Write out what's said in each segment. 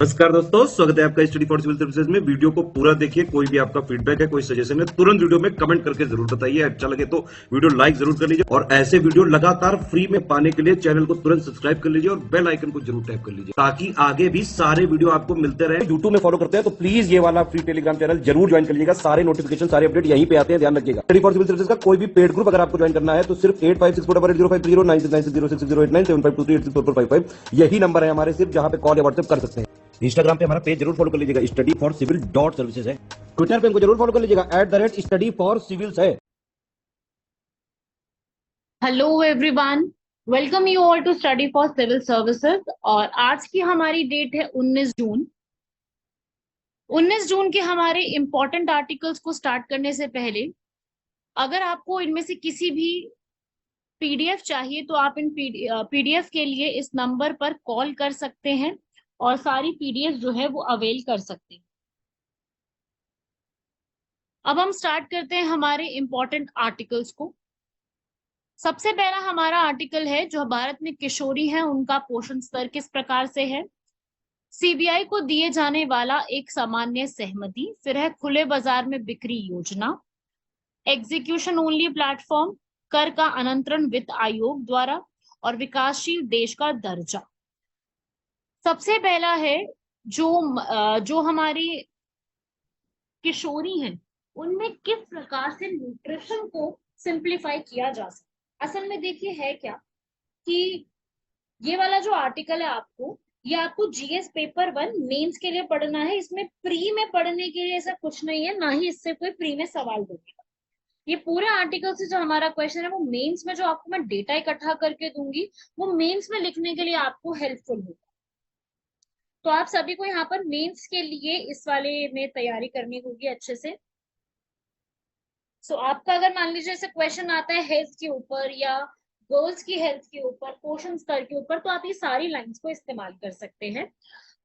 नमस्कार दोस्तों, स्वागत है आपका स्टडी फॉर सिविल सर्विसेज में। वीडियो को पूरा देखिए। कोई भी आपका फीडबैक है, कोई सजेशन है, तुरंत वीडियो में कमेंट करके जरूर बताइए। अच्छा लगे तो वीडियो लाइक जरूर कर लीजिए और ऐसे वीडियो लगातार फ्री में पाने के लिए चैनल को तुरंत सब्सक्राइब कर लीजिए और बेल आइकन को जरूर टैप कर लीजिए ताकि आगे भी सारे वीडियो आपको मिलते रहे। यूट्यूब में फॉलो करते हैं तो प्लीज ये वाला फ्री टेलीग्राम चैनल जरूर ज्वाइन कर लीजिएगा। सारे नोटिफिकेशन, सारे अपडेट यहीं पे आते हैं, ध्यान रखिएगा। स्टडी फॉर सिविल सर्विसेज का कोई भी पेड ग्रुप अगर आपको ज्वाइन करना है तो सिर्फ 85648053096960860894834455 यही नंबर है हमारे, सिर्फ जहां पे कॉल या व्हाट्सएप कर सकते हैं। इंस्टाग्राम पे हमारा पेज जरूर फॉलो कर लीजिएगा, study for civil dot services है। ट्विटर पे हमको जरूर फॉलो कर लीजिएगा, @स्टडी फॉर सिविल्स है। Hello everyone, welcome you all to study for civil services. और आज की हमारी डेट है 19 जून। 19 जून के हमारे इंपॉर्टेंट आर्टिकल्स को स्टार्ट करने से पहले अगर आपको इनमें से किसी भी पीडीएफ चाहिए तो आप इन पीडीएफ के लिए इस नंबर पर कॉल कर सकते हैं और सारी पीडीएफ जो है वो अवेल कर सकते हैं। अब हम स्टार्ट करते हैं हमारे इंपॉर्टेंट आर्टिकल्स को। सबसे पहला हमारा आर्टिकल है जो भारत में किशोरी हैं उनका पोषण स्तर किस प्रकार से है। सीबीआई को दिए जाने वाला एक सामान्य सहमति, फिर है खुले बाजार में बिक्री योजना, एग्जीक्यूशन ओनली प्लेटफॉर्म, कर का अनंतरण वित्त आयोग द्वारा, और विकासशील देश का दर्जा। सबसे पहला है जो हमारी किशोरी हैं उनमें किस प्रकार से न्यूट्रिशन को सिंप्लीफाई किया जा सकता है। असल में देखिए है क्या कि ये वाला जो आर्टिकल है ये आपको जीएस पेपर 1 मेंस के लिए पढ़ना है। इसमें प्री में पढ़ने के लिए ऐसा कुछ नहीं है, ना ही इससे कोई प्री में सवाल बनेगा। ये पूरे आर्टिकल से जो हमारा क्वेश्चन है वो मेंस में जो आपको मैं डेटा इकट्ठा करके दूंगी वो मेंस में लिखने के लिए आपको हेल्पफुल होगा। तो आप सभी को यहाँ पर मेंस के लिए इस वाले में तैयारी करनी होगी अच्छे से। सो आपका अगर मान लीजिए ऐसे क्वेश्चन आता है हेल्थ के ऊपर या गर्ल्स की हेल्थ के ऊपर, पोषण स्तर के ऊपर, तो आप ये सारी लाइंस को इस्तेमाल कर सकते हैं।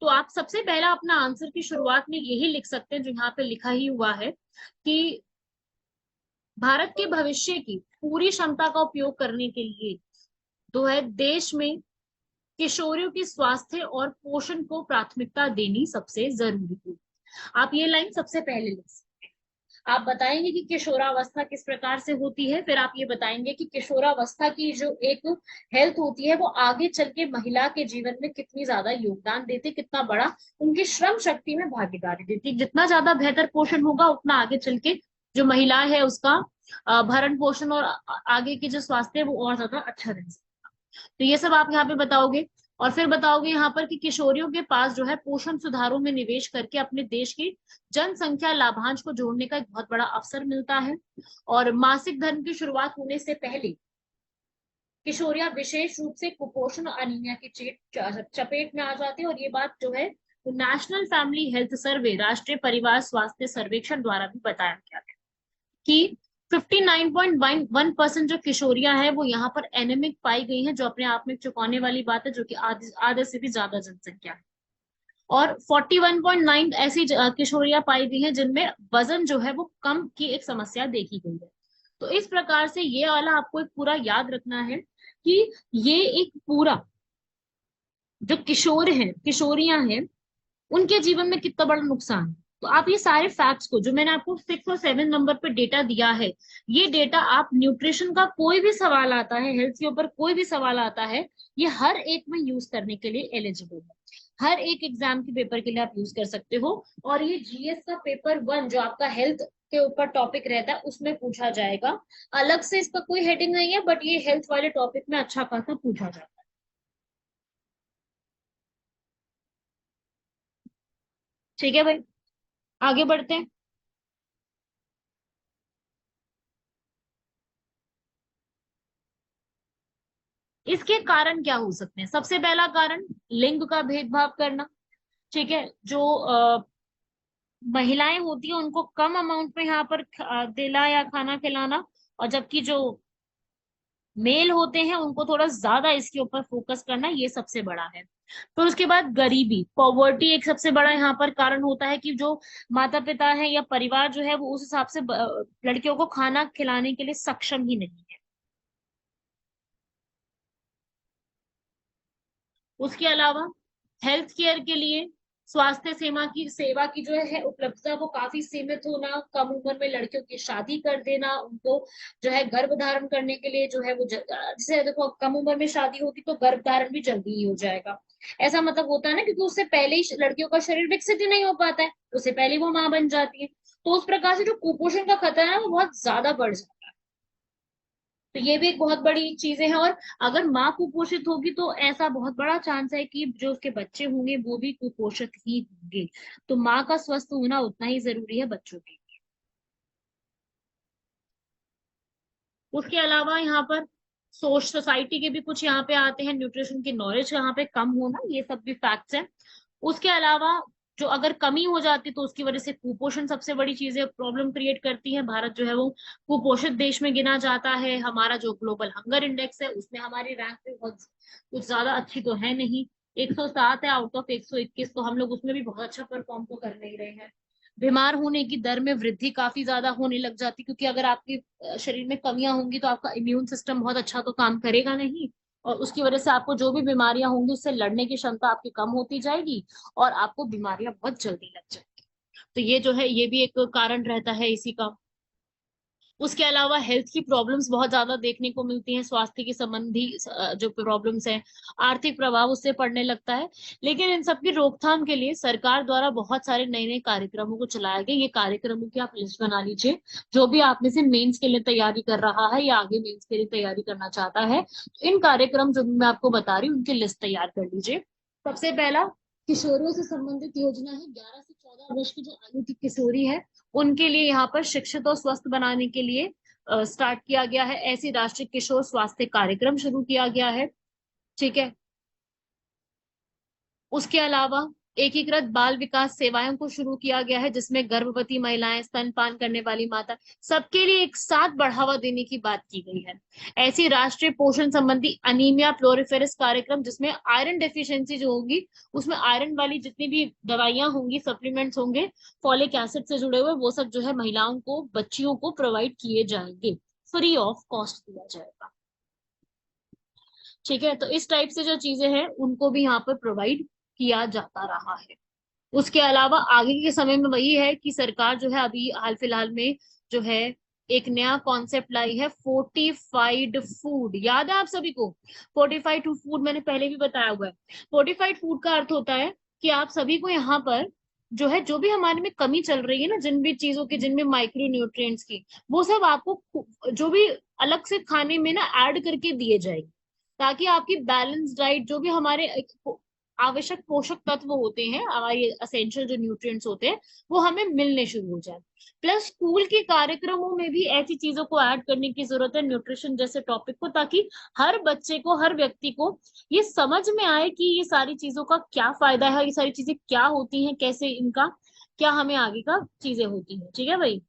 तो आप सबसे पहला अपना आंसर की शुरुआत में यही लिख सकते हैं जो यहाँ पे लिखा ही हुआ है कि भारत के भविष्य की पूरी क्षमता का उपयोग करने के लिए जो है देश में किशोरियों की स्वास्थ्य और पोषण को प्राथमिकता देनी सबसे जरूरी है। आप ये लाइन सबसे पहले लिख सकते हैं। आप बताएंगे कि किशोरावस्था किस प्रकार से होती है, फिर आप ये बताएंगे कि किशोरावस्था की जो एक हेल्थ होती है वो आगे चल के महिला के जीवन में कितनी ज्यादा योगदान देती, कितना बड़ा उनकी श्रम शक्ति में भागीदारी देती। जितना ज्यादा बेहतर पोषण होगा उतना आगे चल के जो महिला है उसका भरण पोषण और आगे की जो स्वास्थ्य है वो और ज्यादा अच्छा रह सकता। तो ये सब आप यहाँ पे बताओगे और फिर बताओगे यहाँ पर कि किशोरियों के पास जो है पोषण सुधारों में निवेश करके अपने देश की जनसंख्या लाभांश को जोड़ने का एक बहुत बड़ा अवसर मिलता है। और मासिक धर्म की शुरुआत होने से पहले किशोरियां विशेष रूप से कुपोषण और अनीमिया की चपेट में आ जाती है। और ये बात जो है नेशनल फैमिली हेल्थ सर्वे, राष्ट्रीय परिवार स्वास्थ्य सर्वेक्षण द्वारा भी बताया गया है कि 59.1% जो किशोरियां हैं वो यहाँ पर एनेमिक पाई गई हैं, जो अपने आप में चौंकाने वाली बात है, जो कि आधे से भी ज्यादा जनसंख्या है। और 41.9 ऐसी किशोरियां पाई गई हैं जिनमें वजन जो है वो कम की एक समस्या देखी गई है। तो इस प्रकार से ये वाला आपको एक पूरा याद रखना है कि ये एक पूरा जो किशोर हैं, किशोरियां हैं, उनके जीवन में कितना बड़ा नुकसान है। तो आप ये सारे फैक्ट्स को जो मैंने आपको 6 और 7 नंबर पे डेटा दिया है, ये डेटा आप न्यूट्रिशन का कोई भी सवाल आता है, हेल्थ के ऊपर कोई भी सवाल आता है, ये हर एक में यूज करने के लिए एलिजिबल है। हर एक एग्जाम के पेपर के लिए आप यूज कर सकते हो। और ये जीएस का पेपर 1 जो आपका हेल्थ के ऊपर टॉपिक रहता है उसमें पूछा जाएगा। अलग से इसका कोई हेडिंग नहीं है, बट ये हेल्थ वाले टॉपिक में अच्छा खासा पूछा जाता है। ठीक है भाई, आगे बढ़ते हैं। इसके कारण क्या हो सकते हैं। सबसे पहला कारण लिंग का भेदभाव करना। ठीक है, जो महिलाएं होती है उनको कम अमाउंट में यहाँ पर दिला या खाना खिलाना, और जबकि जो मेल होते हैं उनको थोड़ा ज्यादा इसके ऊपर फोकस करना, ये सबसे बड़ा है। फिर उसके बाद गरीबी, पॉवर्टी एक सबसे बड़ा यहाँ पर कारण होता है कि जो माता पिता है या परिवार जो है वो उस हिसाब से लड़कियों को खाना खिलाने के लिए सक्षम ही नहीं है। उसके अलावा हेल्थ केयर के लिए स्वास्थ्य सेवा की जो है उपलब्धता वो काफी सीमित होना, कम उम्र में लड़कियों की शादी कर देना, उनको जो है गर्भ धारण करने के लिए जो है वो जैसे देखो कम उम्र में शादी होगी तो गर्भ धारण भी जल्दी ही हो जाएगा। ऐसा मतलब होता है ना, क्योंकि उससे पहले ही लड़कियों का शरीर विकसित ही नहीं हो पाता है, उससे पहले ही वो माँ बन जाती है। तो उस प्रकार से जो कुपोषण का खतरा है वो बहुत ज्यादा बढ़ जाता है। तो ये भी एक बहुत बड़ी चीजें हैं। और अगर माँ कुपोषित होगी तो ऐसा बहुत बड़ा चांस है कि जो उसके बच्चे होंगे वो भी कुपोषित ही होंगे। तो माँ का स्वस्थ होना उतना ही जरूरी है बच्चों के लिए। उसके अलावा यहाँ पर सोसाइटी के भी कुछ यहाँ पे आते हैं, न्यूट्रिशन की नॉलेज यहाँ पे कम होना, ये सब भी फैक्ट्स हैं। उसके अलावा जो अगर कमी हो जाती तो उसकी वजह से कुपोषण सबसे बड़ी चीज है, प्रॉब्लम क्रिएट करती है। भारत जो है वो कुपोषित देश में गिना जाता है। हमारा जो ग्लोबल हंगर इंडेक्स है उसमें हमारी रैंक भी बहुत कुछ ज्यादा अच्छी तो है नहीं, 107 है आउट ऑफ 121, तो हम लोग उसमें भी बहुत अच्छा परफॉर्म तो कर नहीं रहे हैं। बीमार होने की दर में वृद्धि काफी ज्यादा होने लग जाती, क्योंकि अगर आपके शरीर में कमियां होंगी तो आपका इम्यून सिस्टम बहुत अच्छा तो काम करेगा नहीं, और उसकी वजह से आपको जो भी बीमारियां होंगी उससे लड़ने की क्षमता आपकी कम होती जाएगी, और आपको बीमारियां बहुत जल्दी लग जाएंगी। तो ये जो है ये भी एक कारण रहता है इसी का। उसके अलावा हेल्थ की प्रॉब्लम्स बहुत ज्यादा देखने को मिलती हैं, स्वास्थ्य की संबंधी जो प्रॉब्लम्स हैं, आर्थिक प्रभाव उससे पड़ने लगता है। लेकिन इन सब की रोकथाम के लिए सरकार द्वारा बहुत सारे नए नए कार्यक्रमों को चलाया गया। ये कार्यक्रमों की आप लिस्ट बना लीजिए। जो भी आप में से मेंस के लिए तैयारी कर रहा है या आगे मेंस के लिए तैयारी करना चाहता है, तो इन कार्यक्रम जो भी मैं आपको बता रही हूँ उनकी लिस्ट तैयार कर लीजिए। सबसे पहला किशोरियों से संबंधित योजना है। 11 से 14 वर्ष की जो आयु की किशोरी है उनके लिए यहाँ पर शिक्षित और स्वस्थ बनाने के लिए स्टार्ट किया गया है, ऐसी राष्ट्रीय किशोर स्वास्थ्य कार्यक्रम शुरू किया गया है। ठीक है। उसके अलावा एकीकृत बाल विकास सेवाओं को शुरू किया गया है, जिसमें गर्भवती महिलाएं, स्तनपान करने वाली माता, सबके लिए एक साथ बढ़ावा देने की बात की गई है। ऐसी राष्ट्रीय पोषण संबंधी अनीमिया फ्लोरिफेरस कार्यक्रम, जिसमें आयरन डेफिशिएंसी जो होगी उसमें आयरन वाली जितनी भी दवाइयां होंगी, सप्लीमेंट्स होंगे, फॉलिक एसिड से जुड़े हुए, वो सब जो है महिलाओं को, बच्चियों को प्रोवाइड किए जाएंगे, फ्री ऑफ कॉस्ट दिया जाएगा। ठीक है। तो इस टाइप से जो चीजें हैं उनको भी यहाँ पर प्रोवाइड किया जाता रहा है। उसके अलावा आगे के समय में वही है कि सरकार जो है अभी हाल फिलहाल में जो है एक नया कॉन्सेप्ट लाई है, फोर्टिफाइड फूड। याद है आप सभी को? फोर्टिफाइड फूड मैंने पहले भी बताया हुआ है। फोर्टिफाइड फूड का अर्थ होता है कि आप सभी को यहाँ पर जो है, जो भी हमारे में कमी चल रही है ना, जिन भी चीजों की, जिनमें माइक्रो न्यूट्रिएंट्स की, वो सब आपको जो भी अलग से खाने में ना ऐड करके दिए जाएगी, ताकि आपकी बैलेंस डाइट, जो भी हमारे आवश्यक पोषक तत्व होते हैं, हमारे असेंशियल जो न्यूट्रिएंट्स होते हैं, वो हमें मिलने शुरू हो जाए। प्लस स्कूल के कार्यक्रमों में भी ऐसी चीजों को ऐड करने की जरूरत है, न्यूट्रिशन जैसे टॉपिक को, ताकि हर बच्चे को, हर व्यक्ति को ये समझ में आए कि ये सारी चीजों का क्या फायदा है, ये सारी चीजें क्या होती हैं, कैसे इनका क्या हमें आगे का चीजें होती है। ठीक है भाई।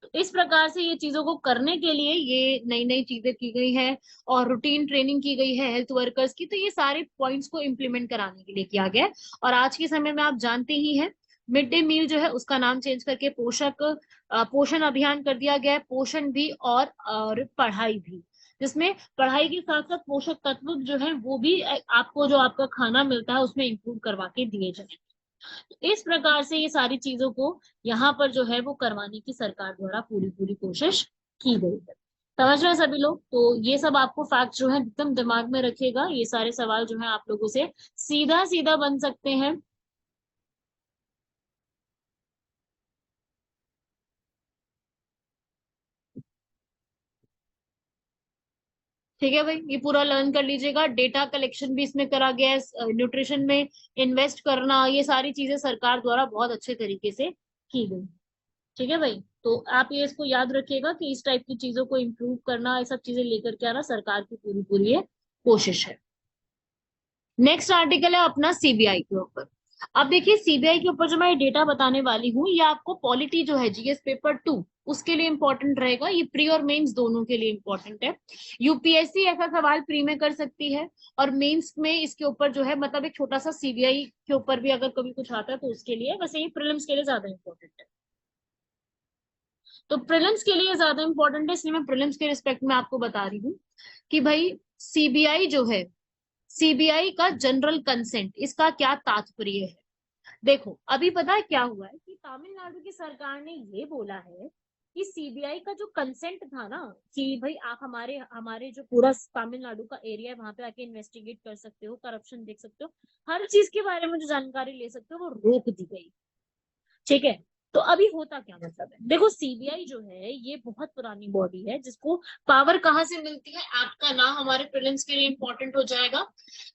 तो इस प्रकार से ये चीजों को करने के लिए ये नई नई चीजें की गई है, और रूटीन ट्रेनिंग की गई है हेल्थ वर्कर्स की। तो ये सारे पॉइंट्स को इम्प्लीमेंट कराने के लिए किया गया है। और आज के समय में आप जानते ही हैं, मिड डे मील जो है उसका नाम चेंज करके पोषण अभियान कर दिया गया है। पोषण भी और पढ़ाई भी, जिसमें पढ़ाई के साथ साथ पोषक तत्व जो है वो भी आपको, जो आपका खाना मिलता है उसमें इंक्लूड करवा के दिए जाए। इस प्रकार से ये सारी चीजों को यहाँ पर जो है वो करवाने की सरकार द्वारा पूरी पूरी कोशिश की गई है। समझ रहे हैं सभी लोग? तो ये सब आपको फैक्ट जो है एकदम दिमाग में रखिएगा। ये सारे सवाल जो है आप लोगों से सीधा सीधा बन सकते हैं। ठीक है भाई, ये पूरा लर्न कर लीजिएगा। डेटा कलेक्शन भी इसमें करा गया है, न्यूट्रिशन में इन्वेस्ट करना, ये सारी चीजें सरकार द्वारा बहुत अच्छे तरीके से की गई। ठीक है भाई। तो आप ये इसको याद रखिएगा कि इस टाइप की चीजों को इम्प्रूव करना, ये सब चीजें लेकर के आना सरकार की पूरी पूरी ये कोशिश है। नेक्स्ट आर्टिकल है अपना सीबीआई के ऊपर। अब देखिए सीबीआई के ऊपर जो मैं डेटा बताने वाली हूँ, ये आपको पॉलिटी जो है जीएस पेपर 2 उसके लिए इंपॉर्टेंट रहेगा। ये प्री और मेंस दोनों के लिए इंपॉर्टेंट है। यूपीएससी ऐसा सवाल प्री में कर सकती है, और मेंस में इसके ऊपर जो है, मतलब एक छोटा सा सीबीआई के ऊपर भी अगर कभी कुछ आता है तो उसके लिए, वैसे ये प्रीलिम्स के लिए ज्यादा इंपॉर्टेंट है। तो प्रीलिम्स के लिए ज्यादा इंपॉर्टेंट है, इसलिए मैं प्रीलिम्स के रिस्पेक्ट में आपको बता रही हूँ कि भाई सीबीआई जो है, सीबीआई का जनरल कंसेंट, इसका क्या तात्पर्य है? देखो अभी पता है क्या हुआ है कि तमिलनाडु की सरकार ने ये बोला है कि सीबीआई का जो कंसेंट था ना, कि भाई आप हमारे हमारे जो पूरा तमिलनाडु का एरिया है वहां पे आके इन्वेस्टिगेट कर सकते हो, करप्शन देख सकते हो, हर चीज के बारे में जो जानकारी ले सकते हो, वो रोक दी गई। ठीक है। तो अभी होता क्या मतलब है, देखो सीबीआई जो है ये बहुत पुरानी बॉडी है, जिसको पावर कहाँ से मिलती है, एक्ट का नाम हमारे प्रीलिम्स के लिए इंपॉर्टेंट हो जाएगा,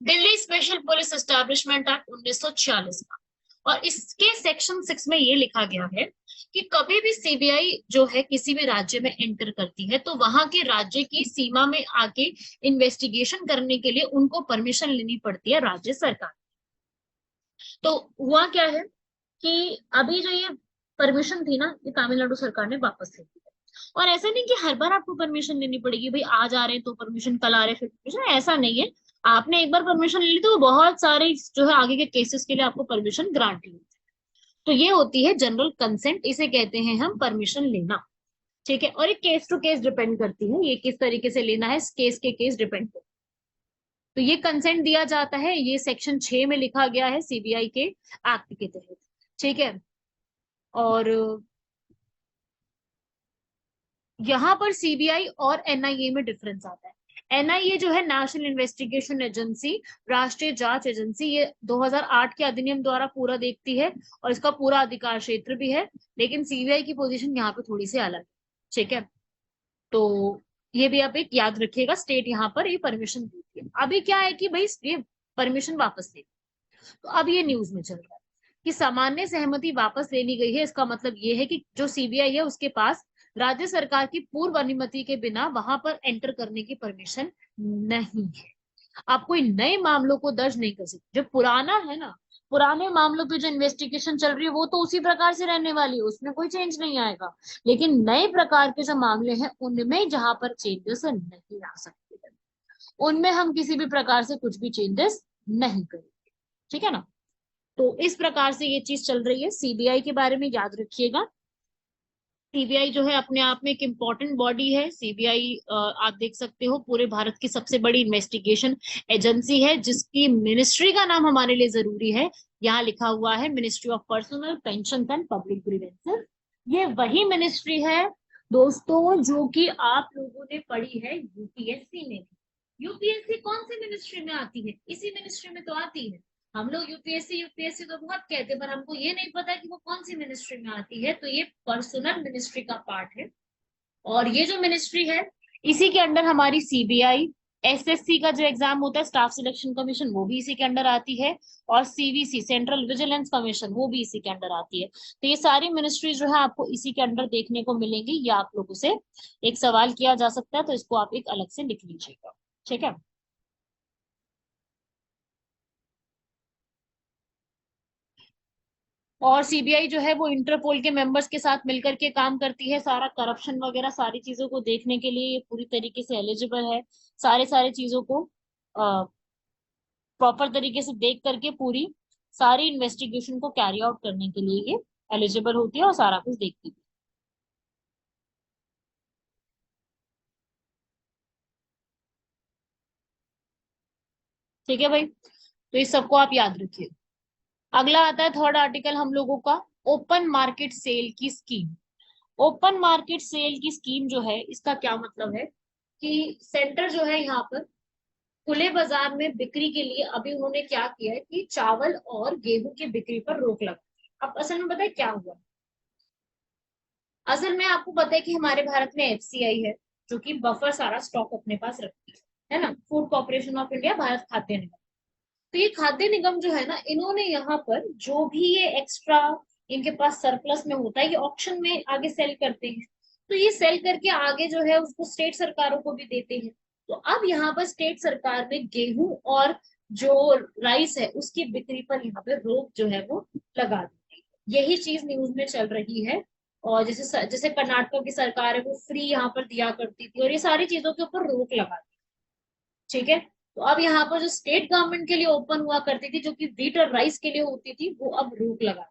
Delhi special police establishment act 1946 का। और इसके सेक्शन 6 में ये लिखा गया है कि कभी भी सीबीआई जो है किसी भी राज्य में एंटर करती है तो वहां के राज्य की सीमा में आके इन्वेस्टिगेशन करने के लिए उनको परमिशन लेनी पड़ती है राज्य सरकार। तो हुआ क्या है कि अभी जो ये परमिशन थी ना, ये तमिलनाडु सरकार ने वापस ले ली है। और ऐसा नहीं कि हर बार आपको परमिशन लेनी पड़ेगी, भाई आज आ रहे हैं तो परमिशन, कल आ रहे हैं फिर परमिशन, ऐसा नहीं है। आपने एक बार परमिशन ले ली तो बहुत सारे जो है आगे के केसेस के लिए आपको परमिशन ग्रांट ली। तो ये होती है जनरल कंसेंट, इसे कहते हैं हम परमिशन लेना। ठीक है। और ये केस टू केस डिपेंड करती है, ये किस तरीके से लेना है, केस के केस डिपेंड करती है। तो ये कंसेंट दिया जाता है, ये सेक्शन 6 में लिखा गया है सीबीआई के एक्ट के तहत। ठीक है। और यहाँ पर सीबीआई और एनआईए में डिफरेंस आता है। एनआईए जो है नेशनल इन्वेस्टिगेशन एजेंसी, राष्ट्रीय जांच एजेंसी, ये 2008 के अधिनियम द्वारा पूरा देखती है और इसका पूरा अधिकार क्षेत्र भी है। लेकिन सीबीआई की पोजीशन यहाँ पे थोड़ी सी अलग है। ठीक है। तो ये भी आप एक याद रखिएगा, स्टेट यहाँ पर ये परमिशन देती है। अभी क्या है कि भाई ये परमिशन वापस ले, तो अब ये न्यूज में चल रहा है कि सामान्य सहमति वापस ले ली गई है। इसका मतलब ये है कि जो सीबीआई है उसके पास राज्य सरकार की पूर्व अनुमति के बिना वहां पर एंटर करने की परमिशन नहीं है। आप कोई नए मामलों को दर्ज नहीं कर सकते। जो पुराना है ना, पुराने मामलों पे जो इन्वेस्टिगेशन चल रही है वो तो उसी प्रकार से रहने वाली है, उसमें कोई चेंज नहीं आएगा। लेकिन नए प्रकार के जो मामले हैं उनमें जहां पर चेंजेस नहीं आ सकते हैं, उनमें हम किसी भी प्रकार से कुछ भी चेंजेस नहीं करेंगे। ठीक है ना। तो इस प्रकार से ये चीज चल रही है। सीबीआई के बारे में याद रखिएगा, सीबीआई जो है अपने आप में एक इम्पॉर्टेंट बॉडी है। सीबीआई आप देख सकते हो पूरे भारत की सबसे बड़ी इन्वेस्टिगेशन एजेंसी है, जिसकी मिनिस्ट्री का नाम हमारे लिए जरूरी है। यहाँ लिखा हुआ है ministry of personal pension and public grievances. ये वही मिनिस्ट्री है दोस्तों जो कि आप लोगों ने पढ़ी है यूपीएससी में। यूपीएससी कौन सी मिनिस्ट्री में आती है, इसी मिनिस्ट्री में तो आती है। हम लोग यूपीएससी यूपीएससी तो बहुत कहते हैं, पर हमको ये नहीं पता कि वो कौन सी मिनिस्ट्री में आती है। तो ये पर्सनल मिनिस्ट्री का पार्ट है। और ये जो मिनिस्ट्री है इसी के अंडर हमारी सीबीआई, एसएससी का जो एग्जाम होता है स्टाफ सिलेक्शन कमीशन, वो भी इसी के अंडर आती है। और सीवीसी सेंट्रल विजिलेंस कमीशन, वो भी इसी के अंडर आती है। तो ये सारी मिनिस्ट्री जो है आपको इसी के अंडर देखने को मिलेंगी। ये आप लोगों से एक सवाल किया जा सकता है, तो इसको आप एक अलग से लिख लीजिएगा। ठीक है। और सीबीआई जो है वो इंटरपोल के मेंबर्स के साथ मिलकर के काम करती है। सारा करप्शन वगैरह सारी चीजों को देखने के लिए ये पूरी तरीके से एलिजिबल है। सारे सारे चीजों को प्रॉपर तरीके से देख करके पूरी सारी इन्वेस्टिगेशन को कैरी आउट करने के लिए ये एलिजिबल होती है और सारा कुछ देखती है। ठीक है भाई, तो इस सबको आप याद रखिए। अगला आता है थर्ड आर्टिकल हम लोगों का, ओपन मार्केट सेल की स्कीम। ओपन मार्केट सेल की स्कीम जो है इसका क्या मतलब है कि सेंटर जो है यहाँ पर खुले बाजार में बिक्री के लिए अभी उन्होंने क्या किया है कि चावल और गेहूं की बिक्री पर रोक लगा दी। अब असल में पता है क्या हुआ, असल में आपको पता है कि हमारे भारत में एफसीआई है जो कि बफर सारा स्टॉक अपने पास रखती है ना, food corporation of India, Bharat खाद्य निगम। तो ये खाद्य निगम जो है ना, इन्होंने यहाँ पर जो भी ये एक्स्ट्रा इनके पास सरप्लस में होता है ये ऑक्शन में आगे सेल करते हैं। तो ये सेल करके आगे जो है उसको स्टेट सरकारों को भी देते हैं। तो अब यहाँ पर स्टेट सरकार में गेहूं और जो राइस है उसकी बिक्री पर यहाँ पे रोक जो है वो लगा दी गई। यही चीज न्यूज में चल रही है। और जैसे जैसे कर्नाटक की सरकार है वो फ्री यहाँ पर दिया करती थी, और ये सारी चीजों के ऊपर रोक लगा दी। ठीक है। तो अब यहाँ पर जो स्टेट गवर्नमेंट के लिए ओपन हुआ करती थी जो कि व्हीट और राइस के लिए होती थी, वो अब रोक लगा।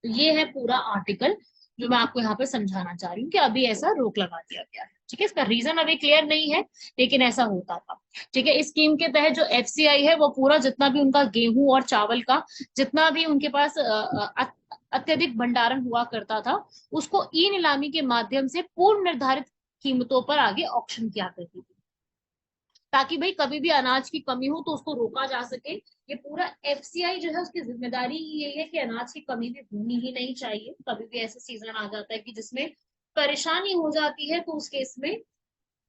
तो ये है पूरा आर्टिकल जो मैं आपको यहाँ पे समझाना चाह रही हूँ कि अभी ऐसा रोक लगा दिया गया है। ठीक है, इसका रीजन अभी क्लियर नहीं है, लेकिन ऐसा होता था। ठीक है, इस स्कीम के तहत जो एफसीआई है वो पूरा जितना भी उनका गेहूं और चावल का जितना भी उनके पास अत्यधिक भंडारण हुआ करता था, उसको ई नीलामी के माध्यम से पूर्व निर्धारित कीमतों पर आगे ऑक्शन किया करती थी, ताकि भाई कभी भी अनाज की कमी हो तो उसको रोका जा सके। ये पूरा एफसीआई जो है उसकी जिम्मेदारी ही यही है कि अनाज की कमी भी होनी ही नहीं चाहिए। कभी भी ऐसा सीजन आ जाता है कि जिसमें परेशानी हो जाती है, तो उस केस में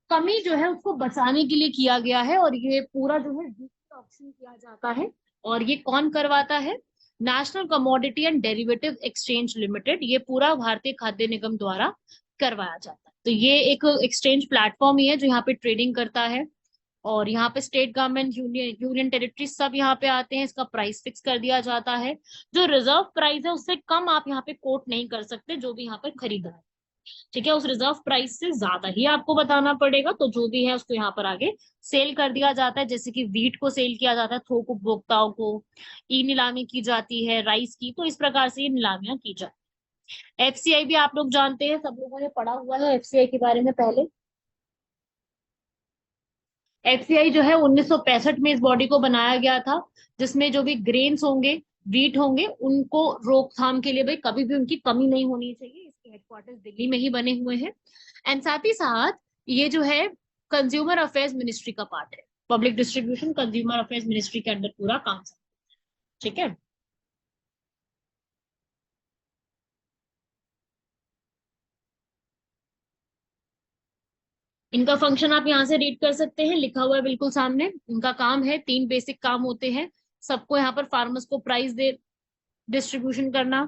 कमी जो है उसको बचाने के लिए किया गया है। और ये पूरा जो है ऑप्शन किया जाता है, और ये कौन करवाता है? National commodity and derivative exchange limited, ये पूरा भारतीय खाद्य निगम द्वारा करवाया जाता है। तो ये एक एक्सचेंज प्लेटफॉर्म ही है जो यहाँ पे ट्रेडिंग करता है, और यहाँ पे स्टेट गवर्नमेंट, यूनियन टेरिटरी सब यहाँ पे आते हैं। इसका प्राइस फिक्स कर दिया जाता है। जो रिजर्व प्राइस है उससे कम आप यहाँ पे कोट नहीं कर सकते, जो भी यहाँ पर खरीदा है। ठीक है, उस रिजर्व प्राइस से ज्यादा ही आपको बताना पड़ेगा। तो जो भी है उसको यहाँ पर आगे सेल कर दिया जाता है, जैसे कि वीट को सेल किया जाता है थोक उपभोक्ताओं को, ई नीलामी की जाती है राइस की, तो इस प्रकार से ये नीलामियां की जाती है। एफसीआई भी आप लोग जानते हैं, सब लोगों ने पढ़ा हुआ है एफसीआई के बारे में पहले। एफसीआई जो है 1965 में इस बॉडी को बनाया गया था, जिसमें जो भी ग्रेन्स होंगे, वीट होंगे, उनको रोकथाम के लिए भाई कभी भी उनकी कमी नहीं होनी चाहिए। इसके हेडक्वार्टर्स दिल्ली में ही बने हुए हैं। एंड साथ ही साथ ये जो है कंज्यूमर अफेयर्स मिनिस्ट्री का पार्ट है। Public distribution consumer affairs ministry के अंडर पूरा काम चलता है। ठीक है, इनका फंक्शन आप यहाँ से रीड कर सकते हैं, लिखा हुआ है बिल्कुल सामने। इनका काम है, 3 बेसिक काम होते हैं सबको। यहाँ पर फार्मर्स को प्राइस दे डिस्ट्रीब्यूशन करना,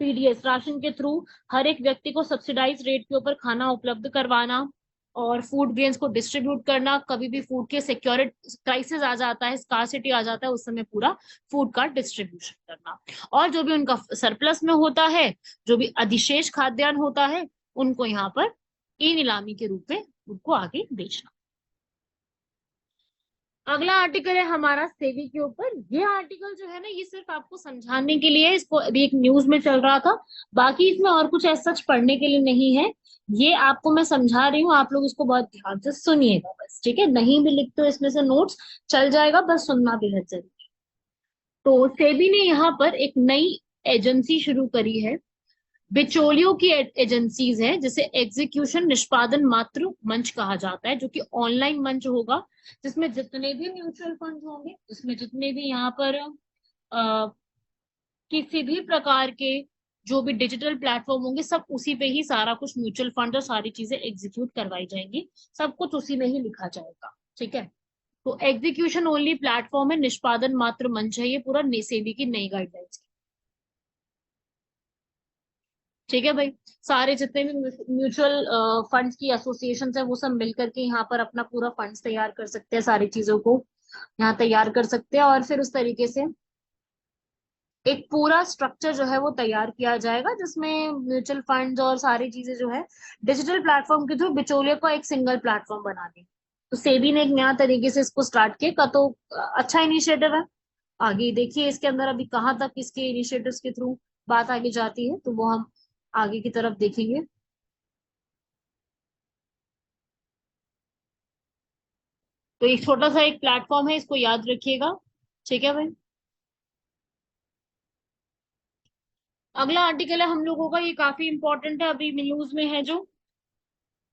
पीडीएस राशन के थ्रू हर एक व्यक्ति को सब्सिडाइज रेट के ऊपर खाना उपलब्ध करवाना, और फूड ग्रेन्स को डिस्ट्रीब्यूट करना। कभी भी फूड के सिक्योरिटी क्राइसिस आ जाता है, स्कार्सिटी आ जाता है, उस समय पूरा फूड का डिस्ट्रीब्यूशन करना। और जो भी उनका सरप्लस में होता है, जो भी अधिशेष खाद्यान्न होता है, उनको यहाँ पर ई नीलामी के रूप में उनको आगे बेचना। अगला आर्टिकल है हमारा सेबी के ऊपर। ये आर्टिकल जो है ना, ये सिर्फ आपको समझाने के लिए, इसको अभी एक न्यूज में चल रहा था, बाकी इसमें और कुछ ऐसा सच पढ़ने के लिए नहीं है। ये आपको मैं समझा रही हूँ, आप लोग इसको बहुत ध्यान से सुनिएगा बस। ठीक है, नहीं भी लिखते हो इसमें से नोट्स चल जाएगा, बस सुनना बेहद जरूरी। तो सेबी ने यहाँ पर एक नई एजेंसी शुरू करी है, बिचौलियों की एजेंसीज है, जिसे एग्जीक्यूशन निष्पादन मात्र मंच कहा जाता है, जो कि ऑनलाइन मंच होगा, जिसमें जितने भी म्यूचुअल फंड होंगे, जिसमें जितने भी यहाँ पर किसी भी प्रकार के जो भी डिजिटल प्लेटफॉर्म होंगे, सब उसी पे ही सारा कुछ म्यूचुअल फंड और सारी चीजें एग्जीक्यूट करवाई जाएंगी, सब कुछ उसी में ही लिखा जाएगा। ठीक है, तो एग्जीक्यूशन ओनली प्लेटफॉर्म है, निष्पादन मात्र मंच है, ये पूरा सेबी की नई गाइडलाइंस। ठीक है भाई, सारे जितने भी म्यूचुअल फंड्स की एसोसिएशन है, वो सब मिलकर के यहाँ पर अपना पूरा फंड्स तैयार कर सकते हैं, सारी चीजों को यहाँ तैयार कर सकते हैं, और फिर उस तरीके से एक पूरा स्ट्रक्चर जो है वो तैयार किया जाएगा, जिसमें म्यूचुअल फंड्स और सारी चीजें जो है डिजिटल प्लेटफॉर्म के थ्रू बिचौलियों को एक सिंगल प्लेटफॉर्म बना दें। तो सेबी ने एक नया तरीके से इसको स्टार्ट किया का, तो अच्छा इनिशिएटिव है। आगे देखिए इसके अंदर अभी कहाँ तक इसके इनिशिएटिव्स के थ्रू बात आगे जाती है, तो वो हम आगे की तरफ देखेंगे। तो एक छोटा सा एक प्लेटफॉर्म है, इसको याद रखिएगा। ठीक है भाई, अगला आर्टिकल है हम लोगों का, ये काफी इंपॉर्टेंट है, अभी न्यूज में है, जो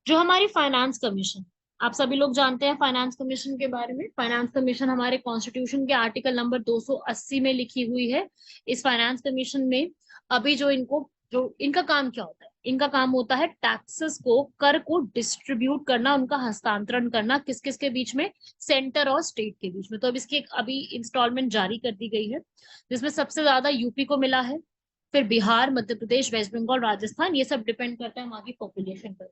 जो हमारी फाइनेंस कमीशन, आप सभी लोग जानते हैं फाइनेंस कमीशन के बारे में। फाइनेंस कमीशन हमारे कॉन्स्टिट्यूशन के आर्टिकल नंबर 280 में लिखी हुई है। इस फाइनेंस कमीशन में अभी जो इनका काम क्या होता है, इनका काम होता है टैक्सेस को, कर को डिस्ट्रीब्यूट करना, उनका हस्तांतरण करना, किस किस के बीच में? सेंटर और स्टेट के बीच में। तो अब इसकी एक अभी इंस्टॉलमेंट जारी कर दी गई है, जिसमें सबसे ज्यादा यूपी को मिला है, फिर बिहार, मध्य प्रदेश, वेस्ट बंगाल, राजस्थान, ये सब डिपेंड करता है वहां की पॉपुलेशन पर।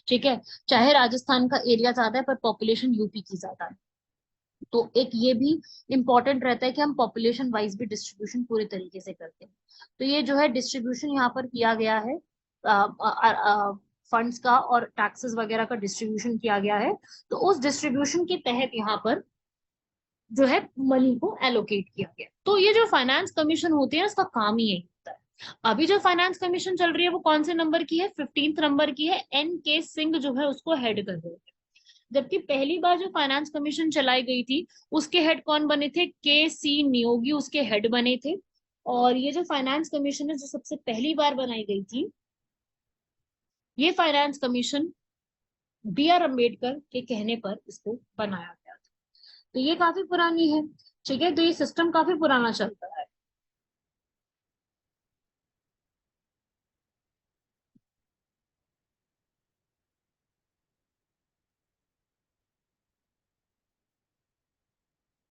ठीक है, चाहे राजस्थान का एरिया ज्यादा है पर पॉपुलेशन यूपी की ज्यादा है, तो एक ये भी इम्पोर्टेंट रहता है कि हम पॉपुलेशन वाइज भी डिस्ट्रीब्यूशन पूरे तरीके से करते हैं। तो ये जो है डिस्ट्रीब्यूशन यहाँ पर किया गया है, फंड्स का और टैक्सेस वगैरह का डिस्ट्रीब्यूशन किया गया है। तो उस डिस्ट्रीब्यूशन के तहत यहाँ पर जो है मनी को एलोकेट किया गया। तो ये जो फाइनेंस कमीशन होती है, इसका काम ही यही होता है। अभी जो फाइनेंस कमीशन चल रही है वो कौन से नंबर की है? 15th नंबर की है। NK सिंह जो है उसको हेड कर रहे हैं। जबकि पहली बार जो फाइनेंस कमीशन चलाई गई थी उसके हेड कौन बने थे? KC नियोगी उसके हेड बने थे। और ये जो फाइनेंस कमीशन है जो सबसे पहली बार बनाई गई थी, ये फाइनेंस कमीशन BR अम्बेडकर के कहने पर इसको बनाया गया था। तो ये काफी पुरानी है। ठीक है, तो ये सिस्टम काफी पुराना चलता है।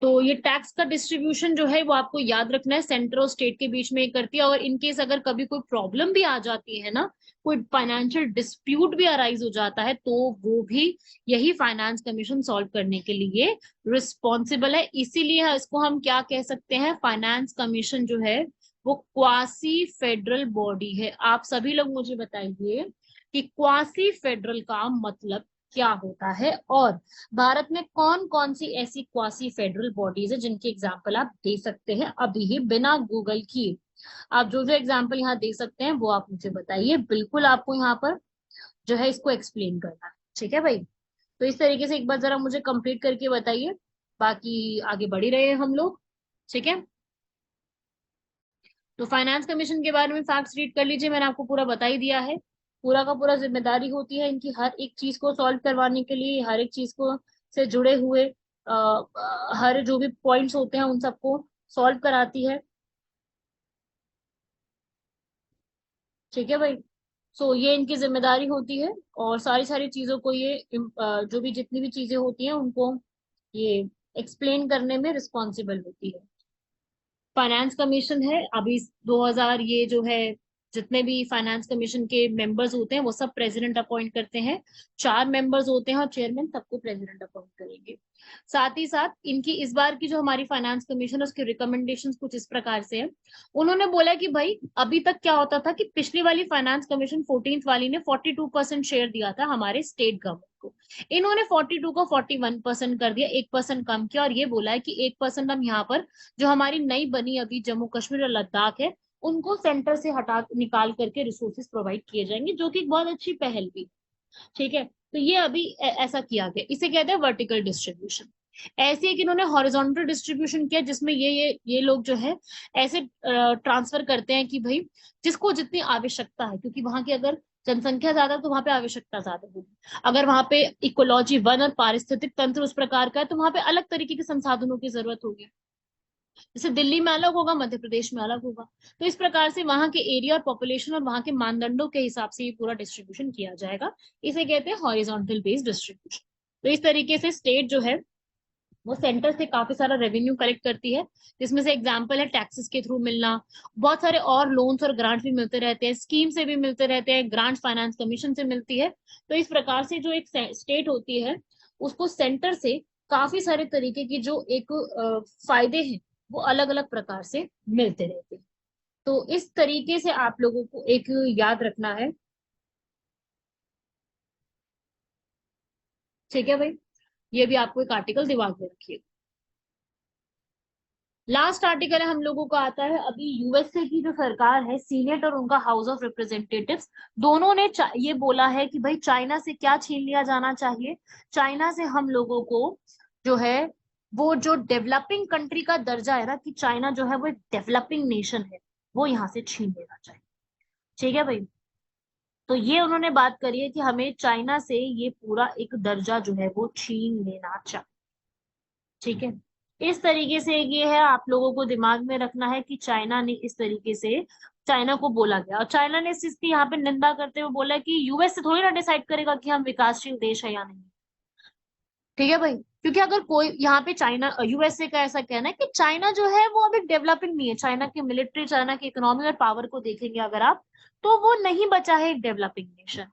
तो ये टैक्स का डिस्ट्रीब्यूशन जो है वो आपको याद रखना है, सेंटर और स्टेट के बीच में ये करती है। और इनकेस अगर कभी कोई प्रॉब्लम भी आ जाती है ना, कोई फाइनेंशियल डिस्प्यूट भी अराइज हो जाता है, तो वो भी यही फाइनेंस कमीशन सॉल्व करने के लिए रिस्पॉन्सिबल है। इसीलिए इसको हम क्या कह सकते हैं? फाइनेंस कमीशन जो है वो क्वासी फेडरल बॉडी है। आप सभी लोग मुझे बताइए कि क्वासी फेडरल का मतलब क्या होता है, और भारत में कौन कौन सी ऐसी क्वासी फेडरल बॉडीज है जिनके एग्जाम्पल आप दे सकते हैं अभी ही बिना गूगल किए। आप जो जो एग्जाम्पल यहाँ दे सकते हैं वो आप मुझे बताइए। बिल्कुल आपको यहाँ पर जो है इसको एक्सप्लेन करना है। ठीक है भाई, तो इस तरीके से एक बार जरा मुझे कंप्लीट करके बताइए, बाकी आगे बढ़ ही रहे हैं हम लोग। ठीक है, तो फाइनेंस कमीशन के बारे में फैक्ट्स रीड कर लीजिए, मैंने आपको पूरा बता ही दिया है। पूरा का पूरा जिम्मेदारी होती है इनकी हर एक चीज को सॉल्व करवाने के लिए, हर एक चीज को से जुड़े हुए हर जो भी पॉइंट्स होते हैं उन सबको सॉल्व कराती है। ठीक है भाई, सो ये इनकी जिम्मेदारी होती है, और सारी सारी चीजों को ये जो भी जितनी भी चीजें होती हैं उनको ये एक्सप्लेन करने में रिस्पॉन्सिबल होती है। फाइनेंस कमीशन है अभी 2000, ये जो है जितने भी फाइनेंस कमीशन के मेंबर्स होते हैं वो सब प्रेसिडेंट अपॉइंट करते हैं। 4 मेंबर्स होते हैं और चेयरमैन सबको प्रेसिडेंट अपॉइंट करेंगे। साथ ही साथ इनकी इस बार की जो हमारी फाइनेंस कमीशन है उसकी रिकमेंडेशंस कुछ इस प्रकार से है। उन्होंने बोला कि भाई अभी तक क्या होता था कि पिछली वाली फाइनेंस कमीशन 14th वाली ने 42% शेयर दिया था हमारे स्टेट गवर्नमेंट को। इन्होंने 42 को 41% कर दिया, 1% कम किया, और ये बोला है कि 1% हम यहाँ पर जो हमारी नई बनी अभी जम्मू कश्मीर और लद्दाख है उनको सेंटर से हटा निकाल करके रिसोर्सेज प्रोवाइड किए जाएंगे, जो कि एक बहुत अच्छी पहल भी। ठीक है, तो ये अभी ऐसा किया गया, इसे कहते हैं वर्टिकल डिस्ट्रीब्यूशन। ऐसे एक इन्होंने हॉरिजॉन्टल डिस्ट्रीब्यूशन किया जिसमें ये लोग जो है ऐसे ट्रांसफर करते हैं कि भाई जिसको जितनी आवश्यकता है, क्योंकि वहां की अगर जनसंख्या ज्यादा है तो वहां पे आवश्यकता ज्यादा होगी। अगर वहां पे इकोलॉजी वन और पारिस्थितिक तंत्र उस प्रकार का है तो वहां पे अलग तरीके के संसाधनों की जरूरत होगी। जैसे दिल्ली में अलग होगा, मध्य प्रदेश में अलग होगा। तो इस प्रकार से वहां के एरिया और पॉपुलेशन और वहां के मानदंडों के हिसाब से ये पूरा डिस्ट्रीब्यूशन किया जाएगा। इसे कहते हैं हॉरिजॉन्टल बेस्ड डिस्ट्रीब्यूशन। तो इस तरीके से स्टेट जो है वो सेंटर से काफी सारा रेवेन्यू कलेक्ट करती है, जिसमें से एग्जांपल है टैक्सेस के थ्रू मिलना। बहुत सारे और लोन्स और ग्रांट भी मिलते रहते हैं, स्कीम से भी मिलते रहते हैं, ग्रांट फाइनेंस कमीशन से मिलती है। तो इस प्रकार से जो एक स्टेट होती है उसको सेंटर से काफी सारे तरीके की जो एक फायदे हैं वो अलग अलग प्रकार से मिलते रहते हैं। तो इस तरीके से आप लोगों को एक याद रखना है। ठीक है भाई, ये भी आपको एक आर्टिकल दिमाग में रखिए। लास्ट आर्टिकल है हम लोगों को आता है अभी यूएसए की जो सरकार है, सीनेट और उनका हाउस ऑफ रिप्रेजेंटेटिव्स, दोनों ने ये बोला है कि भाई चाइना से क्या छीन लिया जाना चाहिए। चाइना से हम लोगों को जो है वो जो डेवलपिंग कंट्री का दर्जा है ना, कि चाइना जो है वो एक डेवलपिंग नेशन है, वो यहाँ से छीन लेना चाहिए। ठीक है भाई, तो ये उन्होंने बात करी है कि हमें चाइना से ये पूरा एक दर्जा जो है वो छीन लेना चाहिए। ठीक है, इस तरीके से ये है, आप लोगों को दिमाग में रखना है कि चाइना ने इस तरीके से चाइना को बोला गया, और चाइना ने इस चीज की यहाँ पे निंदा करते हुए बोला है कि यूएस से थोड़ी ना डिसाइड करेगा कि हम विकासशील देश है या नहीं। ठीक है भाई, क्योंकि अगर कोई यहाँ पे चाइना यूएसए का ऐसा कहना है कि चाइना जो है वो अभी डेवलपिंग नहीं है, चाइना की मिलिट्री, चाइना की इकोनॉमी और पावर को देखेंगे अगर आप, तो वो नहीं बचा है एक डेवलपिंग नेशन।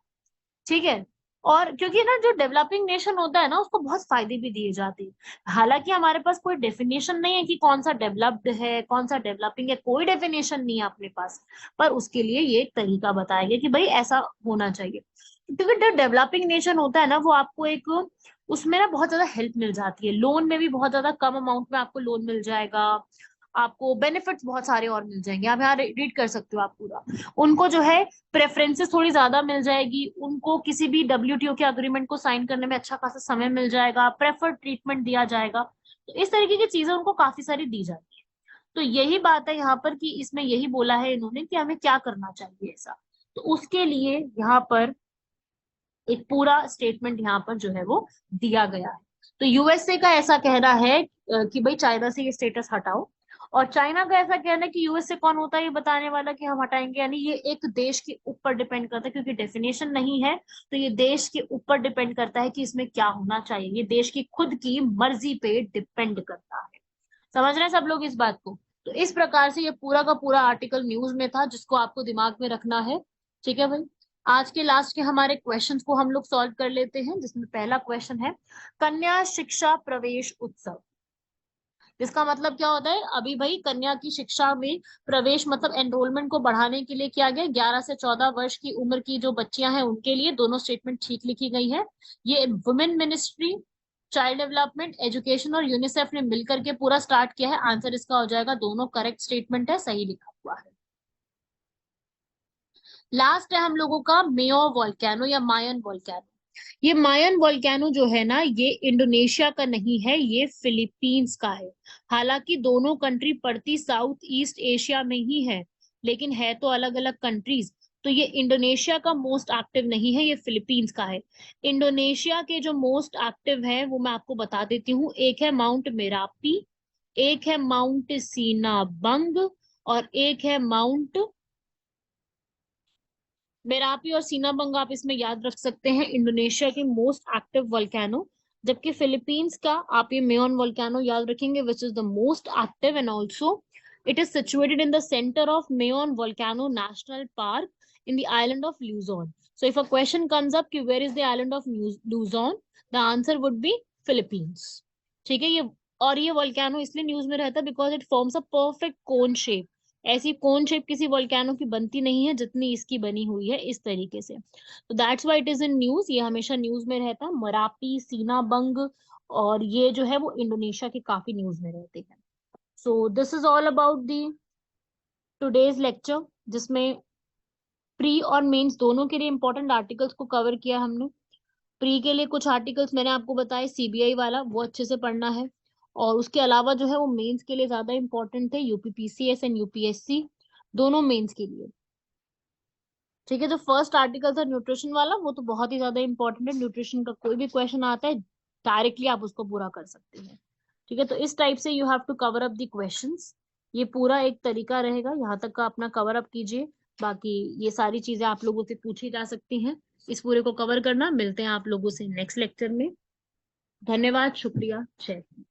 ठीक है, और क्योंकि ना जो डेवलपिंग नेशन होता है ना उसको बहुत फायदे भी दिए जाते हैं। हालांकि हमारे पास कोई डेफिनेशन नहीं है कि कौन सा डेवलप्ड है कौन सा डेवलपिंग है, कोई डेफिनेशन नहीं है अपने पास, पर उसके लिए ये एक तरीका बताया गया कि भाई ऐसा होना चाहिए। क्योंकि जो डेवलपिंग नेशन होता है ना वो आपको एक उसमें ना बहुत ज्यादा हेल्प मिल जाती है, लोन में भी बहुत ज्यादा कम अमाउंट में आपको लोन मिल जाएगा। आपको बेनिफिट्स बहुत सारे और मिल जाएंगे। आप यहाँ रीड कर सकते हो आप पूरा। उनको जो है प्रेफरेंसेस थोड़ी ज्यादा मिल जाएगी, उनको किसी भी WTO के अग्रीमेंट को साइन करने में अच्छा खासा समय मिल जाएगा, प्रेफर्ड ट्रीटमेंट दिया जाएगा। तो इस तरीके की चीजें उनको काफी सारी दी जाती है। तो यही बात है यहाँ पर कि इसमें यही बोला है इन्होंने कि हमें क्या करना चाहिए ऐसा। तो उसके लिए यहाँ पर एक पूरा स्टेटमेंट यहाँ पर जो है वो दिया गया है। तो यूएसए का ऐसा कहना है कि भाई चाइना से ये स्टेटस हटाओ, और चाइना का ऐसा कहना है कि यूएसए कौन होता है ये बताने वाला कि हम हटाएंगे, यानी ये एक देश के ऊपर डिपेंड करता है, क्योंकि डेफिनेशन नहीं है तो ये देश के ऊपर डिपेंड करता है कि इसमें क्या होना चाहिए। ये देश की खुद की मर्जी पे डिपेंड करता है। समझ रहे हैं सब लोग इस बात को? तो इस प्रकार से ये पूरा का पूरा आर्टिकल न्यूज में था, जिसको आपको दिमाग में रखना है। ठीक है भाई। आज के लास्ट के हमारे क्वेश्चंस को हम लोग सॉल्व कर लेते हैं, जिसमें पहला क्वेश्चन है कन्या शिक्षा प्रवेश उत्सव। इसका मतलब क्या होता है? अभी भाई कन्या की शिक्षा में प्रवेश मतलब एनरोलमेंट को बढ़ाने के लिए किया गया। 11 से 14 वर्ष की उम्र की जो बच्चियां हैं उनके लिए दोनों स्टेटमेंट ठीक लिखी गई है। ये women ministry, child development, education और यूनिसेफ ने मिलकर के पूरा स्टार्ट किया है। आंसर इसका हो जाएगा, दोनों करेक्ट स्टेटमेंट है, सही लिखा हुआ है। लास्ट है हम लोगों का मेयो वोल्केनो या मायन वोल्केनो। ये मायन वोल्केनो जो है ना, ये इंडोनेशिया का नहीं है, ये फिलीपींस का है। हालांकि दोनों कंट्री पड़ती साउथ ईस्ट एशिया में ही है, लेकिन है तो अलग अलग कंट्रीज। तो ये इंडोनेशिया का मोस्ट एक्टिव नहीं है, ये फिलीपींस का है। इंडोनेशिया के जो मोस्ट एक्टिव है वो मैं आपको बता देती हूँ। एक है माउंट मेरापी, एक है माउंट सीनाबंग, और एक है माउंट मेरापी और सीनाबंग। आप इसमें याद रख सकते हैं, इंडोनेशिया के मोस्ट एक्टिव वोल्केनो। जबकि फिलीपींस का आप ये मेयोन वोल्केनो याद रखेंगे, which is the most active, and also it is situated in the centre of Mayon volcano national park in the island of Luzon. So if a question comes up कि where is the island of Luzon, the answer would be Philippines. ठीक है। ये और ये volcano इसलिए news में रहता है because it forms a perfect cone shape. ऐसी कोन शेप किसी वोल्केनो की बनती नहीं है जितनी इसकी बनी हुई है इस तरीके से। तो that's why it is in news, ये हमेशा न्यूज में रहता है। मरापी, सीनाबंग और ये जो है वो इंडोनेशिया के काफी न्यूज में रहते हैं। So this is all about the today's lecture, जिसमें प्री और मेंस दोनों के लिए इंपॉर्टेंट आर्टिकल्स को कवर किया हमने। प्री के लिए कुछ आर्टिकल्स मैंने आपको बताए, सीबीआई वाला वो अच्छे से पढ़ना है। और उसके अलावा जो है वो मेंस के लिए ज्यादा इंपॉर्टेंट है, यूपीपीसीएस एंड यूपीएससी दोनों मेंस के लिए। ठीक है। जो फर्स्ट आर्टिकल था न्यूट्रिशन वाला, वो तो बहुत ही ज्यादा इंपॉर्टेंट है। न्यूट्रिशन का कोई भी क्वेश्चन आता है डायरेक्टली आप उसको पूरा कर सकते हैं। ठीक है। तो इस टाइप से you have to cover up the questions. ये पूरा एक तरीका रहेगा, यहाँ तक का अपना कवर अप कीजिए। बाकी ये सारी चीजें आप लोगों से पूछी जा सकती हैं, इस पूरे को कवर करना। मिलते हैं आप लोगों से नेक्स्ट लेक्चर में। धन्यवाद, शुक्रिया, जय हिंद।